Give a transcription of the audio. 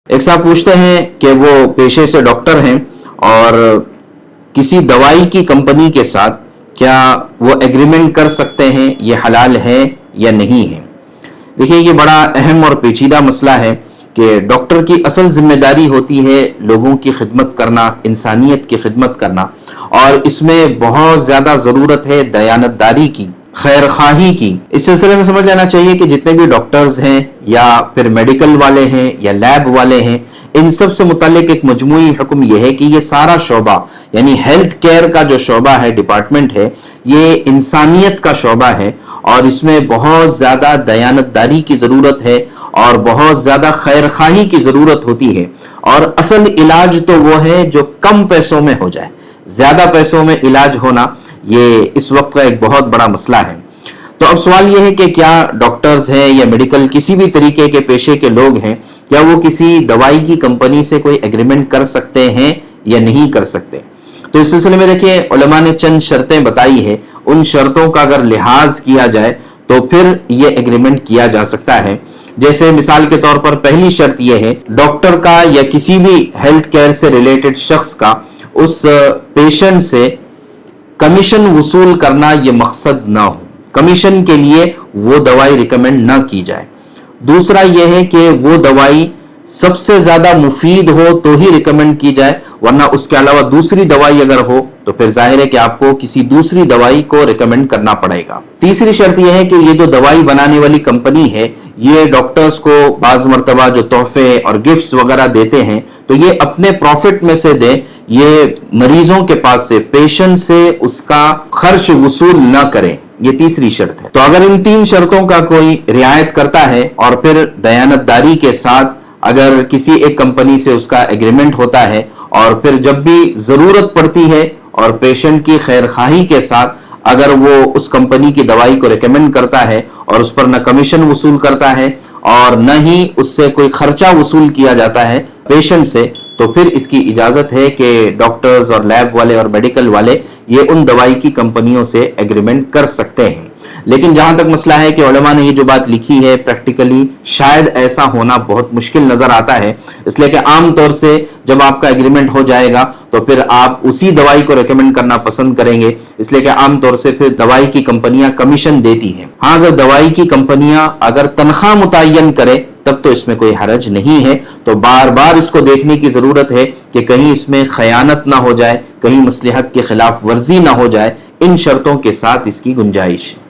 एक साहब पूछते हैं कि वो पेशे से डॉक्टर हैं और किसी दवाई की कंपनी के साथ क्या वो एग्रीमेंट कर सकते हैं, ये हलाल है या नहीं है। देखिए, ये बड़ा अहम और पेचीदा मसला है कि डॉक्टर की असल जिम्मेदारी होती है लोगों की खिदमत करना, इंसानियत की खिदमत करना, और इसमें बहुत ज़्यादा ज़रूरत है दयानतदारी की, खैर खाही की। इस सिलसिले में समझ लेना चाहिए कि जितने भी डॉक्टर्स हैं या फिर मेडिकल वाले हैं या लैब वाले हैं, इन सब से मुतालिक एक मजमूई हुक्म यह है कि ये सारा शोबा यानी हेल्थ केयर का जो शोबा है, डिपार्टमेंट है, ये इंसानियत का शोबा है और इसमें बहुत ज़्यादा दयानतदारी की ज़रूरत है और बहुत ज़्यादा खैर खाही की ज़रूरत होती है। और असल इलाज तो वो है जो कम पैसों में हो जाए। ज़्यादा पैसों में इलाज होना ये इस वक्त का एक बहुत बड़ा मसला है। तो अब सवाल ये है कि क्या डॉक्टर्स हैं या मेडिकल किसी भी तरीके के पेशे के लोग हैं, क्या वो किसी दवाई की कंपनी से कोई एग्रीमेंट कर सकते हैं या नहीं कर सकते। तो इस सिलसिले में देखिए, उलमा ने चंद शर्तें बताई है। उन शर्तों का अगर लिहाज किया जाए तो फिर ये एग्रीमेंट किया जा सकता है। जैसे मिसाल के तौर पर पहली शर्त यह है, डॉक्टर का या किसी भी हेल्थ केयर से रिलेटेड शख्स का उस पेशेंट से कमीशन वसूल करना ये मकसद ना हो, कमीशन के लिए वो दवाई रिकमेंड ना की जाए। दूसरा यह है कि वो दवाई सबसे ज्यादा मुफीद हो तो ही रिकमेंड की जाए, वरना उसके अलावा दूसरी दवाई अगर हो तो फिर जाहिर है कि आपको किसी दूसरी दवाई को रिकमेंड करना पड़ेगा। तीसरी शर्त यह है कि ये जो दवाई बनाने वाली कंपनी है, ये डॉक्टर्स को बाज मर्तबा जो तोहफे और गिफ्ट्स वगैरह देते हैं तो ये अपने प्रॉफिट में से दें, ये मरीजों के पास से, पेशेंट से उसका खर्च वसूल ना करें। ये तीसरी शर्त है। तो अगर इन तीन शर्तों का कोई रियायत करता है और फिर दयानतदारी के साथ अगर किसी एक कंपनी से उसका एग्रीमेंट होता है और फिर जब भी जरूरत पड़ती है और पेशेंट की खैरखाही के साथ अगर वो उस कंपनी की दवाई को रिकमेंड करता है और उस पर न कमीशन वसूल करता है और न ही उससे कोई खर्चा वसूल किया जाता है पेशेंट से, तो फिर इसकी इजाजत है कि डॉक्टर्स और लैब वाले और मेडिकल वाले ये उन दवाई की कंपनियों से एग्रीमेंट कर सकते हैं। लेकिन जहां तक मसला है कि उलमा ने ये जो बात लिखी है, प्रैक्टिकली शायद ऐसा होना बहुत मुश्किल नजर आता है, इसलिए कि आम तौर से जब आपका एग्रीमेंट हो जाएगा तो फिर आप उसी दवाई को रेकमेंड करना पसंद करेंगे, इसलिए कि आम तौर से फिर दवाई की कंपनियां कमीशन देती हैं। हाँ, अगर दवाई की कंपनियां अगर तनख्वाह मुतय्यन करें तब तो इसमें कोई हरज नहीं है। तो बार बार इसको देखने की जरूरत है कि कहीं इसमें खयानत ना हो जाए, कहीं मसलहत के खिलाफ वर्जी ना हो जाए। इन शर्तों के साथ इसकी गुंजाइश है।